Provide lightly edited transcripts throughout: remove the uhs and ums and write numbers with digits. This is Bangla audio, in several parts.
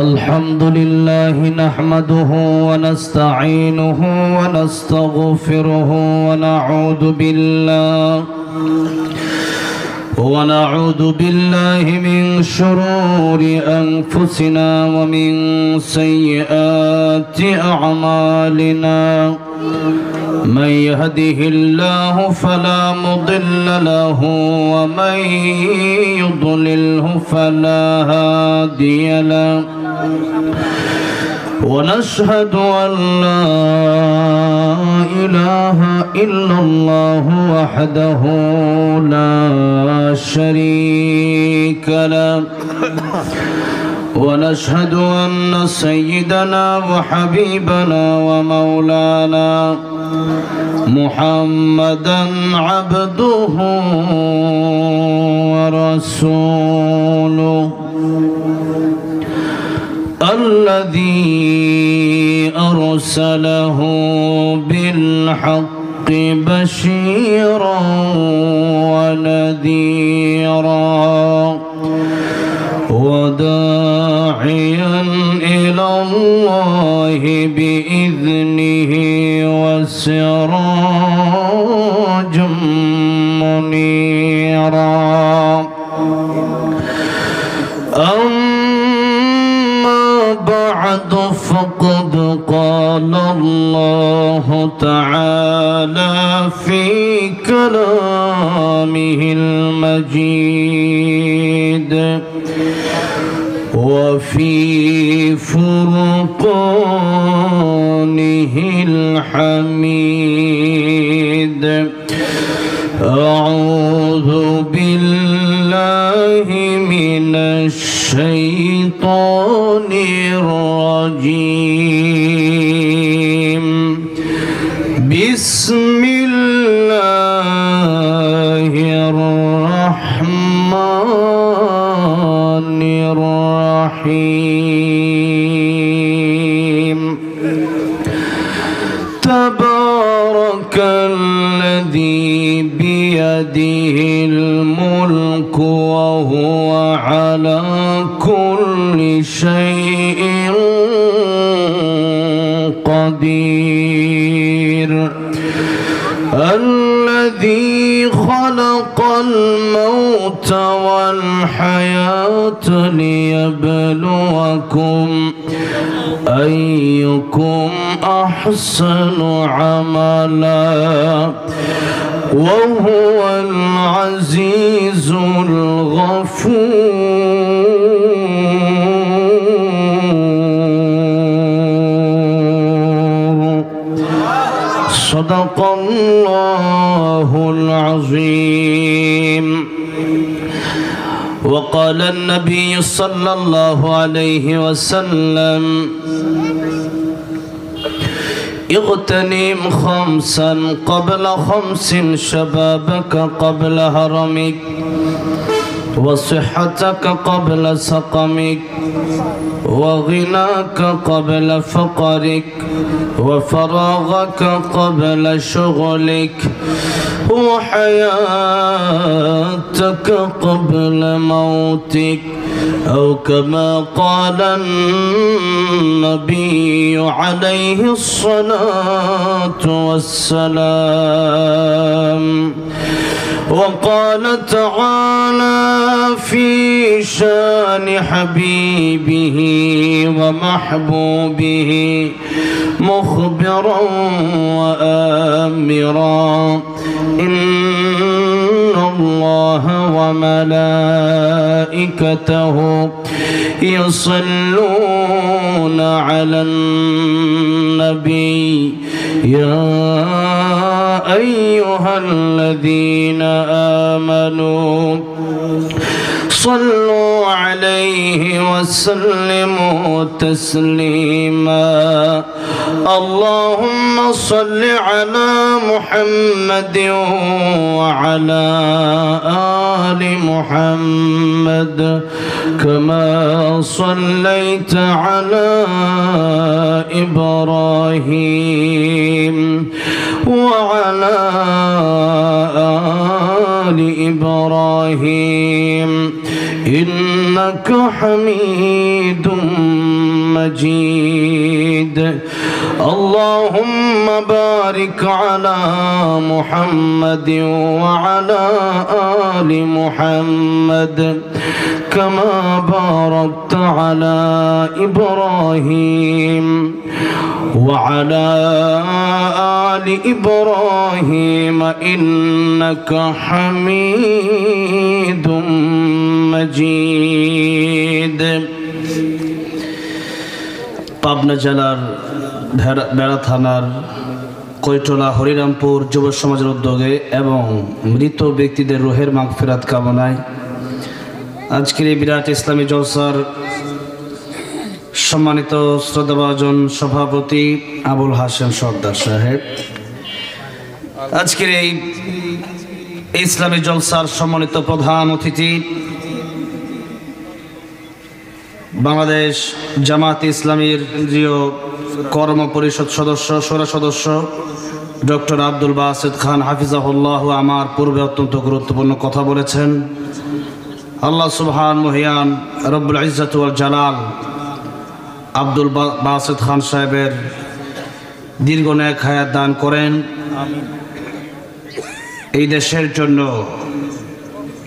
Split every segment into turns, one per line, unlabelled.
الحمد لله نحمده ونستعينه ونستغفره ونعوذ بالله من شرور أنفسنا ومن سيئات أعمالنا من يهده الله فلا مضل له ومن يضلله فلا هادي له ونشهد أن لا إله إلا الله وحده لا شريك له ونشهد أن سيدنا وحبيبنا ومولانا محمدا عبده ورسوله الذي أرسله بالحق بشيرا ونذيرا وداعيا إلى الله بإذنه وسراجا منيرا بعد فقد قال الله تعالى في كلامه المجيد وفي فرقانه الحميد أعوذ بالله من الشيطان الرجيم بسم الله الرحمن الرحيم تبارك الذي بيده الملك وهو على كل شيء قدير الذي خلق الموت والحياة ليبلوكم أيكم أحسن عملا وهو العزيز الغفور صدق الله العظيم وقال النبي صلى الله عليه وسلم اغتنم خمسا قبل خمس شبابك قبل هرمك وصحتك قبل سقمك وغناك قبل فقرك وفراغك قبل شغلك وحياتك قبل موتك أو كما قال النبي عليه الصلاة والسلام وقال تعالى في شان حبيبه ومحبوبه مخبرا وآمرا إن الله وملائكته يصلون على النبي يا أيها الذين آمنوا صلوا عليه وسلموا تسليما اللهم صل على محمد وعلى آل محمد كما صليت على إبراهيم وعلى آل إبراهيم إنك إنك حميد مجيد اللهم بارك على محمد وعلى آل محمد كما باركت على إبراهيم وعلى آل إبراهيم إنك حميد مجيد পাবনা জেলার বেড়া থানার কৈটলা হরিরামপুর যুব সমাজের উদ্যোগে এবং মৃত ব্যক্তিদের রুহের মাগফিরাত কামনায় আজকের এই বিরাট ইসলামী জলসার সম্মানিত শ্রদ্ধাভাজন সভাপতি আবুল হাশেম সর্দার সাহেব, আজকের এই ইসলামী জলসার সম্মানিত প্রধান অতিথি বাংলাদেশ জামাত ইসলামীর কেন্দ্রীয় কর্ম পরিষদ সদস্য শোরা সদস্য ডক্টর আব্দুল বাসেত খান হাফিজাহুল্লাহ আমার পূর্বে অত্যন্ত গুরুত্বপূর্ণ কথা বলেছেন। আল্লাহ সুবহান মহিয়ান রব্বুল ইজ্জত ওয়াল জালাল আব্দুল বাসেত খান সাহেবের দীর্ঘ নেক হায়াত দান করেন, এই দেশের জন্য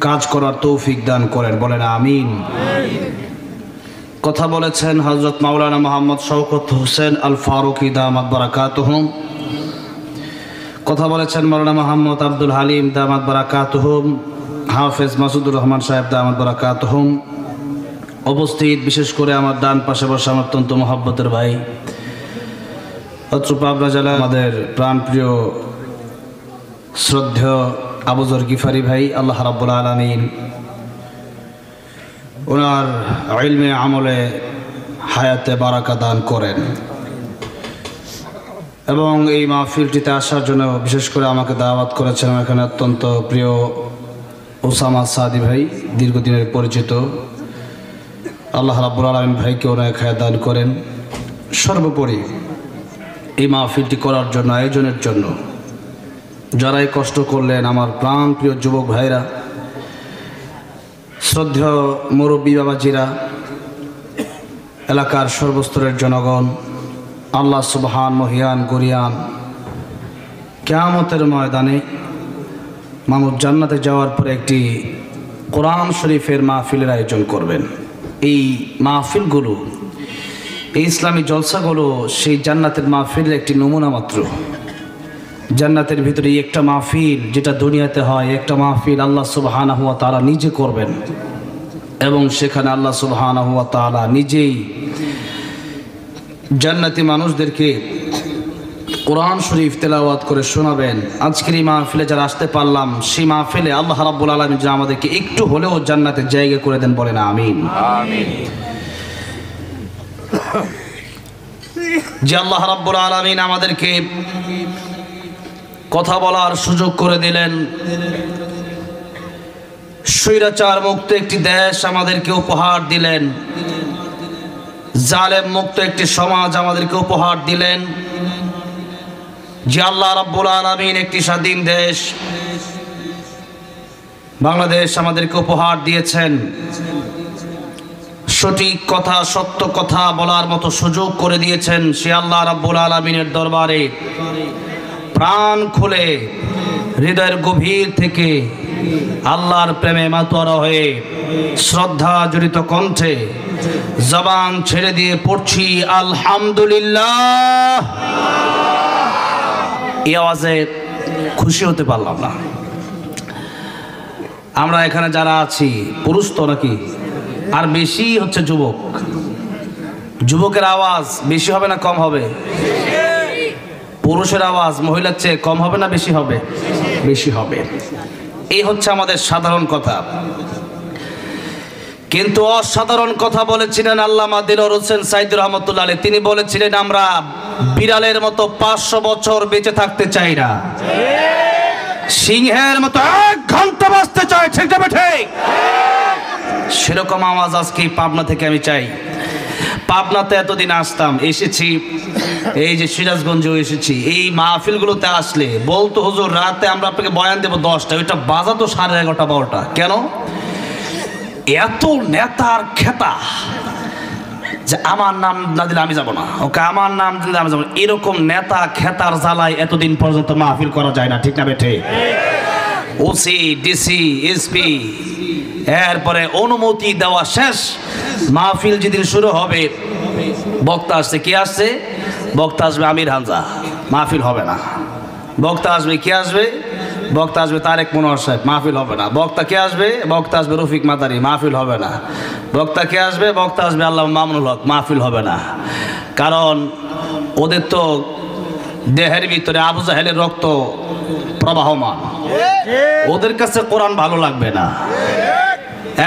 কাজ করার তৌফিক দান করেন, বলেন আমিন। কথা বলেছেন হযরত মাওলানা মোহাম্মদ শওকত হোসেন আল ফারুকি দামাত বারাকাতুহুম, কথা বলেছেন মাওলানা মোহাম্মদ আব্দুল হালিম দামাত বারাকাতুহুম, হাফেজ মাসুদুর রহমান সাহেব দামাত বারাকাতুহুম। উপস্থিত বিশেষ করে আমার ডান পাশে বসে আমার অত্যন্ত মহব্বতের ভাই অত্র পাবনা জেলা আমাদের প্রাণপ্রিয় শ্রদ্ধেয় আবুজর গিফারি ভাই, আল্লাহ রাব্বুল আলামিন ওনার ইলমে আমলে হায়াতে বারাকা দান করেন এবং এই মাহফিলটিতে আসার জন্য বিশেষ করে আমাকে দাওয়াত করেছেন এখানে অত্যন্ত প্রিয় ওসামা সাদি ভাই, দীর্ঘদিনের পরিচিত। আল্লাহ রাব্বুল আলামিন ভাইকে অনেক হায়াত দান করেন। সর্বোপরি এই মাহফিলটি করার জন্য আয়োজনের জন্য যারাই কষ্ট করলেন আমার প্রাণ প্রিয় যুবক ভাইরা, শ্রদ্ধেয় মুরব্বী বাবাজিরা, এলাকার সর্বস্তরের জনগণ, আল্লাহ সুবহান মহিয়ান গরিয়ান কিয়ামতের ময়দানে মানুষ জান্নাতে যাওয়ার পরে একটি কোরআন শরীফের মাহফিলের আয়োজন করবেন। এই মাহফিলগুলো, এই ইসলামী জলসাগুলো সেই জান্নাতের মাহফিলের একটি নমুনা মাত্র। জান্নাতের ভিতরে একটা মাহফিল যেটা দুনিয়াতে হয়, একটা মাহফিল আল্লাহ সুবহানাহু ওয়া তাআলা নিজে করবেন এবং সেখানে আল্লাহ সুবহানাহু ওয়া তাআলা নিজেই জান্নাতি মানুষদেরকে কোরআন শরীফ তেলাওয়াত করে শোনাবেন। আজকের এই মাহফিলে যারা আসতে পারলাম, সেই মাহফিলে আল্লাহ রাব্বুল আলামিন যেন আমাদেরকে একটু হলেও জান্নাতের জায়গা করে দেন, বলেন আমিন। যে আল্লাহ রাব্বুল আলামিন আমাদেরকে কথা বলার সুযোগ করে দিলেন, স্বৈরাচার মুক্ত একটি দেশ আমাদেরকে উপহার দিলেন, জালেম মুক্ত একটি সমাজ আমাদেরকে উপহার দিলেন। যে আল্লাহ রাব্বুল আলামিন একটি স্বাধীন দেশ বাংলাদেশ আমাদেরকে উপহার দিয়েছেন, সঠিক কথা সত্য কথা বলার মতো সুযোগ করে দিয়েছেন, সে আল্লাহ রাব্বুল আলামিনের দরবারে প্রাণ খুলে হৃদয়ের গভীর থেকে আল্লাহর প্রেমে মাতোয়ারা হয়ে শ্রদ্ধা জড়িত কণ্ঠে জবান ছেড়ে দিয়ে পড়ছি আলহামদুলিল্লাহ। এই আওয়াজে খুশি হতে পারলাম না। আমরা এখানে যারা আছি পুরুষ তো নাকি, আর বেশি হচ্ছে যুবক। যুবকের আওয়াজ বেশি হবে না কম হবে? পুরুষের আওয়াজ মহিলার চেয়ে কম হবে না বেশি হবে? বেশি হবে। এই হচ্ছে আমাদের সাধারণ কথা। কিন্তু অসাধারণ কথা বলেছিলেন আল্লামা দিলওয়ার হোসেন সাইদী রহমাতুল্লাহ আলাইহি। তিনি বলেছিলেন আমরা বিড়ালের মতো 500 বছর বেঁচে থাকতে চাই না, সিংহের মতো 1 ঘন্টা বাঁচতে চাই, ঠিক না ঠিক? সেরকম আওয়াজ আজকে পাবনা থেকে আমি চাই। পাবনাতে এতদিন আসতাম, এসেছি, এই যে সিরাজগঞ্জেও এসেছি। এই মাহফিলগুলোতে আসলে বলতো হুজুর রাতে আমরা আপনাকে বয়ান দেবো 10টা, ওইটা বাজা তো 11:30 12টা। কেন? এত নেতার খেতা যে আমার নাম না দিলে আমি যাব না, ওকে আমার নাম দিলে আমি যাব না, এরকম নেতা খেতার জ্বালায় এতদিন পর্যন্ত মাহফিল করা যায় না, ঠিক না বেঠে? ওসি, ডিসি, এসপি, এরপরে অনুমতি দেওয়া শেষ, মাহফিল যেদিন শুরু হবে বক্তা আসছে, কি আসছে? বক্তা আসবে আমির হামজা, মাহফিল হবে না। বক্তা আসবে, কি আসবে? বক্তা আসবে তারেক মনোহর সাহেব, মাহফিল হবে না। বক্তা কে আসবে? বক্তা আসবে রফিক মাদারি, মাহফিল হবে না। বক্তা কে আসবে? বক্তা আসবে আল্লাহ মামুনুল হক, মাহফিল হবে না। কারণ ওদের তো দেহের ভিতরে আবু জাহেলের রক্ত প্রবাহমান, ওদের কাছে কোরআন ভালো লাগবে না।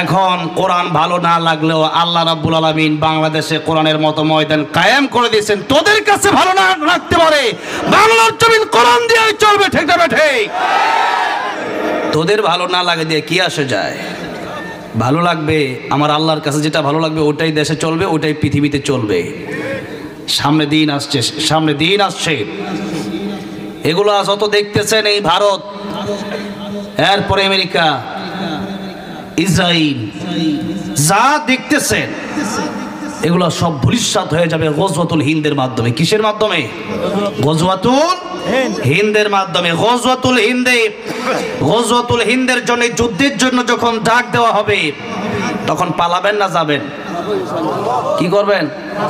এখন কোরআন ভালো না লাগলেও আল্লাহ রাব্বুল আলামিন বাংলাদেশে কোরআনের মতো ময়দান কায়েম করে দিয়েছেন। তোদের কাছে ভালো না লাগতে পারে, বাংলার জমিন কোরআন দিয়ে চলবে, ঠিক না ঠিক? তোদের ভালো না লাগে দিয়ে কি আসে যায়? ভালো লাগবে আমার আল্লাহর কাছে, যেটা ভালো লাগবে ওটাই দেশে চলবে, ওটাই পৃথিবীতে চলবে। সামনে দিন আসছে, সামনে দিন আসছে। এগুলো যত দেখতেছেন, এই ভারত, এরপরে আমেরিকা, ইসরায়েল, যা দেখতেছেন এগুলো সব ভবিষ্যৎ হয়ে যাবে গজওয়াতুল হিন্দের মাধ্যমে। কিসের মাধ্যমে? গজওয়াতুল হিন্দের মাধ্যমে। গজওয়াতুল হিন্দের জন্য, যুদ্ধের জন্য যখন ডাক দেওয়া হবে তখন পালাবেন না যাবেন? কি করবেন?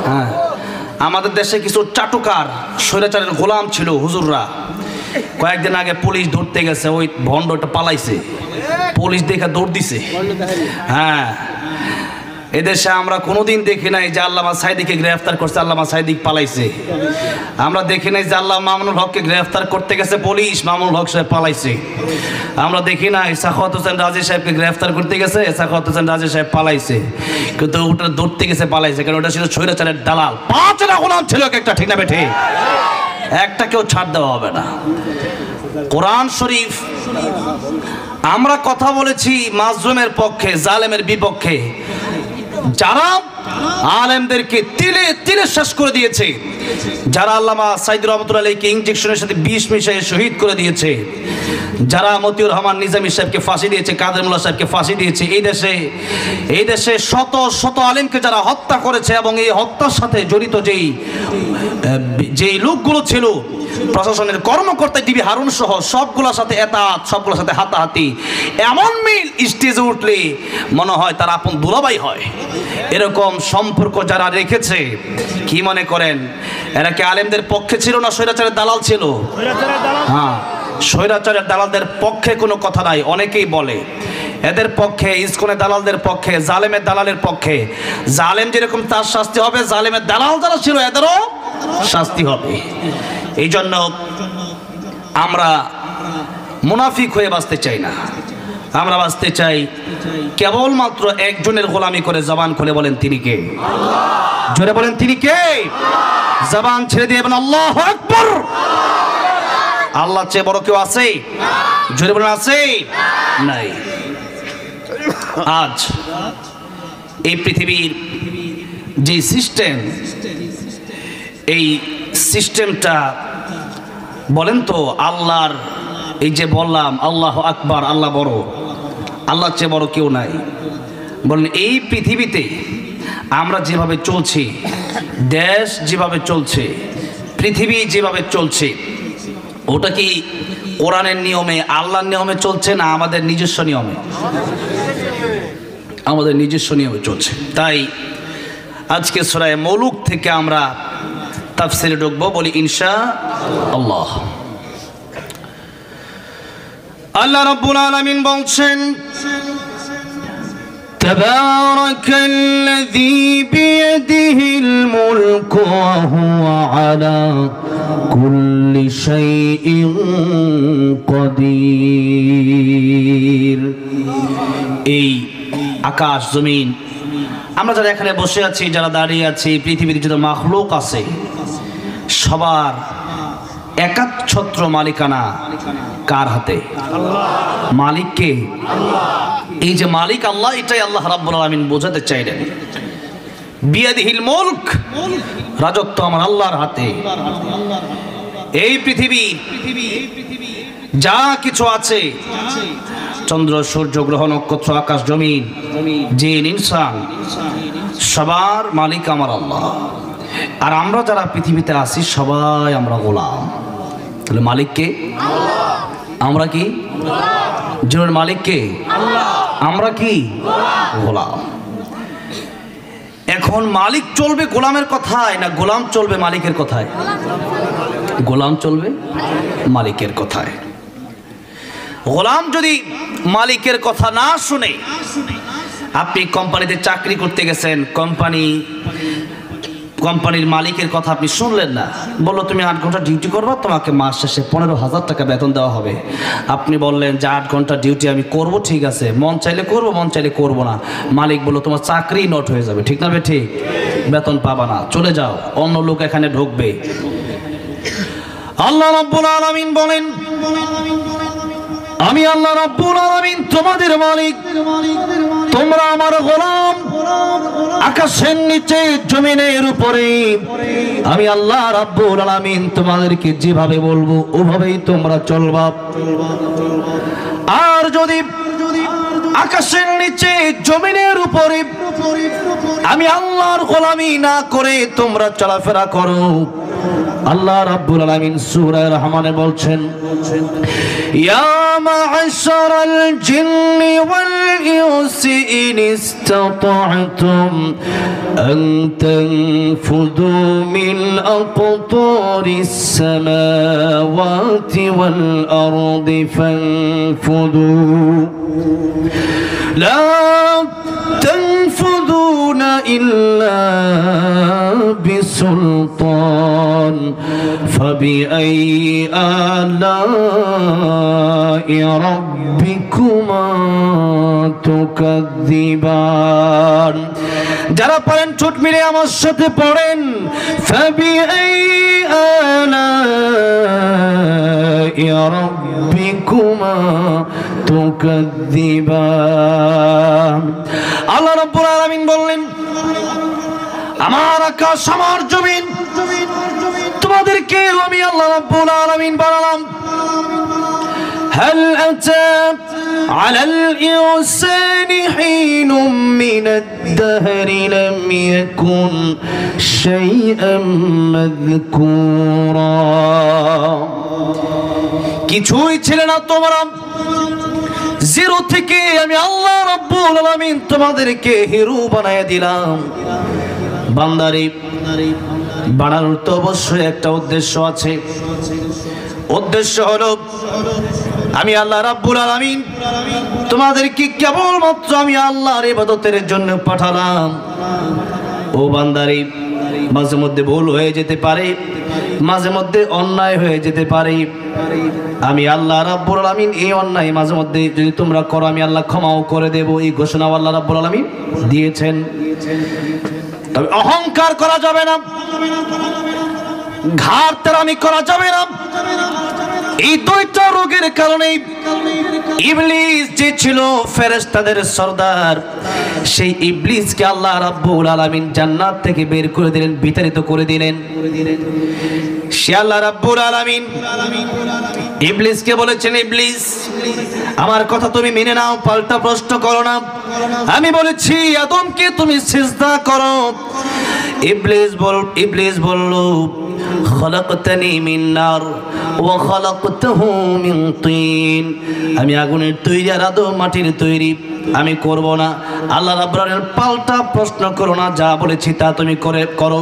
হ্যাঁ, আমাদের দেশে কিছু চাটুকার স্বৈরাচারের গোলাম ছিল হুজুররা, কয়েকদিন আগে পুলিশ ধরতে গেছে, ওই ভণ্ডটা পালাইছে, পুলিশ দেখে দৌড় দিছে। হ্যাঁ, এদেশে আমরা কোনোদিন দেখি নাই যে আল্লামা সাইদিকে গ্রেফতার করছে, আল্লামা সাইদিক পালাইছে। আমরা দেখি নাই যে আল্লাহ মামুনুল হককে গ্রেফতার করতে গেছে পুলিশ, মামুনুল হক সাহেব পালাইছে। আমরা দেখি নাই সাখাওয়াত হোসেন রাজি সাহেবকে গ্রেফতার করতে গেছে, সাখাওয়াত হোসেন রাজি সাহেব পালাইছে। কিন্তু ওটা ধরতে গেছে পালাইছে, কারণ ওটা ছিল স্বৈরাচারের দালাল। 5টা গোলাম ছিল একটা, ঠিক না বেঠে? একটা কেউ ছাড় দেওয়া হবে না। কোরআন শরীফ, আমরা কথা বলেছি মাজলুমের পক্ষে, জালেমের বিপক্ষে। যারা আলেমদেরকে তিলে তিলে শেষ করে দিয়েছে, যারা আল্লামা সাইদ রহমতুল্লাহ আলাইহিকে ইনজেকশনের সাথে বিষ মিশিয়ে শহীদ করে দিয়েছে, যারা মতিউর রহমান নিজামী সাহেবকে ফাঁসি দিয়েছে, কাদের মোল্লা সাহেবকে ফাঁসি দিয়েছে, এই দেশে শত শত আলেমকে যারা হত্যা করেছে, এবং এই হত্যার সাথে জড়িত যেই লোকগুলো ছিল, প্রশাসনের কর্মকর্তা ডিবি হারুন সহ সবগুলোর সাথে এতাত, সবগুলোর সাথে হাতাহাতি, এমন মিল স্টেজে উঠলে মনে হয় তার আপন দুলাভাই হয়। এরকম সম্পর্ক যারা রেখেছে, কি মনে করেন এরা কি আলেমদের পক্ষে ছিল না স্বৈরাচারের দালাল ছিল? হ্যাঁ, স্বৈরাচারের দালালদের পক্ষে কোনো কথা নাই। অনেকেই বলে এদের পক্ষে, ইসকনের দালালদের পক্ষে, জালেমের দালালের পক্ষে। জালেম যেরকম তার শাস্তি হবে, জালেমের দালাল যারা ছিল এদেরও শাস্তি হবে। এই জন্য আমরা মুনাফিক হয়ে বাঁচতে চাই না, আমরা বাঁচতে চাই কেবলমাত্র একজনের গোলামি করে। জবান খুলে বলেন তিনি কে? জোরে বলেন তিনি কে? জবান ছেড়ে দিয়ে বলেন আল্লাহু আকবার। আল্লাহ চেয়ে বড় কেউ আছে? জোরে বলেন আছে? নাই। আজ এই পৃথিবীর যে সিস্টেম, এই সিস্টেমটা বলেন তো, আল্লাহর এই যে বললাম আল্লাহু আকবার, আল্লাহ বড়, আল্লাহর চেয়ে বড় কেউ নাই। বলেন এই পৃথিবীতে আমরা যেভাবে চলছি, দেশ যেভাবে চলছে, পৃথিবী যেভাবে চলছে, ওটা কি কোরআনের নিয়মে, আল্লাহর নিয়মে চলছে না আমাদের নিজস্ব নিয়মে? আমাদের নিজস্ব নিয়মে চলছে। তাই আজকে সূরা মুলুক থেকে আমরা তাফসীরে ঢুকবো, বলি ইনশাআল্লাহ। আল্লাহ রাব্বুল আলামিন বলছেন, তাবারাকাল্লাযী বিয়াদিহিল মুলকু ওয়া হুয়া আলা কুল্লি শাইইন কাদির। এই আকাশ জমিন, আমরা যারা এখানে বসে আছি, যারা দাঁড়িয়ে আছি, পৃথিবীতে যত মাখলুক আছে, সবার একাচ্ছত্র মালিকানা কার হাতে? মালিক কে? এই যে মালিক আল্লাহ, এটাই আল্লাহ রাব্বুল আলামিন বোঝাতে চাইলেন। বিয়াদিহিল মুলক, রাজত্ব আমার আল্লাহর হাতে। এই পৃথিবী যা কিছু আছে চন্দ্র সূর্য গ্রহ নক্ষত্র আকাশ জমিন জিন ইনসান সবার মালিক আমার আল্লাহ। আর আমরা যারা পৃথিবীতে আছি সবাই আমরা গোলাম। তাহলে মালিক কে? আমরা কি? জীবনের মালিক কে? আমরা কি? গোলাম। এখন মালিক চলবে গোলামের কথায় না গোলাম চলবে মালিকের কথায়? গোলাম চলবে মালিকের কথায়। গোলাম যদি মালিকের কথা না শুনে, আপনি কোম্পানিতে চাকরি করতে গেছেন, কোম্পানির মালিকের কথা আপনি শুনলেন না, বললো তুমি 8 ঘন্টা ডিউটি করবা, তোমাকে মাস শেষে 15,000 টাকা বেতন দেওয়া হবে। আপনি বললেন যে 8 ঘন্টা ডিউটি আমি করব, ঠিক আছে, মন চাইলে করব, মন চাইলে করব না। মালিক বললো তোমার চাকরি নট হয়ে যাবে, ঠিক না বে ঠিক, বেতন পাবা না, চলে যাও, অন্য লোক এখানে ঢুকবে। আল্লাহ রাব্বুল আলামিন বলেন, আমি আল্লাহ রাব্বুল আলামিন তোমাদের মালিক, তোমরা আমার গোলাম। আকাশের নিচে জমিনের উপরে আমি আল্লাহ রাব্বুল আলামিন তোমাদেরকে যেভাবে বলবো ওভাবেই তোমরা চলবা। আর যদি আকাশের নিচে জমিনের উপরে আমি আল্লাহর গোলামি না করে তোমরা চলাফেরা করো, আল্লাহ রাব্বুল আলামিন সূরা রহমানে বলছেন, ইয়া মা'আশারাল জিন্নি ওয়াল ইনসি ইন ইসতাতা'তুম আন তানফুযু মিন আকতারিস সামাওয়াতি ওয়াল আরদি ফানফুযু লা تنفذون إلا بسلطان فبأي آلاء ربكما تكذبان। যারা পড়েন ঠোঁট মিলে আমার সাথে পড়েন, فبأي آلاء ربكما تكذبان। আল্লাহ রাব্বুল আলামিন বললেন, আমার আকাশ আমার জমিন তোমাদেরকে আমি আল্লাহ রাব্বুল আলামিন বানালাম। هل أتى على الإنسان حين من الدهر لم يكن شيئا مذكورا। কিছুই ছিল না তোমরা, জিরো থেকে আমি আল্লাহ রাব্বুল আলামিন তোমাদেরকে হিরো বানায় দিলাম। বান্দারে বানানোর তো অবশ্যই একটা উদ্দেশ্য আছে। উদ্দেশ্য হলো আমি আল্লাহ রাব্বুল আলামিন তোমাদেরকে কেবলমাত্র আমি আল্লাহর ইবাদতের জন্য পাঠালাম। ও বান্দারে, মাঝে মধ্যে ভুল হয়ে যেতে পারে, মাঝে মধ্যে অন্যায় হয়ে যেতে পারে। আমি আল্লাহ রাব্বুল আলামিন এই অন্যায় মাঝে মধ্যে যদি তোমরা করো আমি আল্লাহ ক্ষমাও করে দেব, এই ঘোষণা আল্লাহ রাব্বুল আলামিন দিয়েছেন। তবে অহংকার করা যাবে না, ঘাড়তেরামি করা যাবে না। এই দুইটা রোগের কারণে ইবলিস যে ছিল ফেরেশতাদের সরদার, সেই ইবলিসকে আল্লাহ রাব্বুল আলামিন জান্নাত থেকে বের করে দিলেন, বিতাড়িত করে দিলেন। সে আল্লাহ রাব্বুল আলামিন ইবলিসকে বলেছেন, ইবলিস আমার কথা তুমি মেনে নাও, পাল্টা প্রশ্ন করো না। আমি বলেছি আদমকে তুমি সিজদা করো। ইবলিস বলল, খলাকতানি মিন নার ওয়া খলাকতাহু মিন তিন। আমি আগুনের তৈরি আর আদম মাটির তৈরি, আমি করব না। আল্লাহ রাব্বুল আলামিন পাল্টা প্রশ্ন করো না, যা বলেছি তা তুমি করো।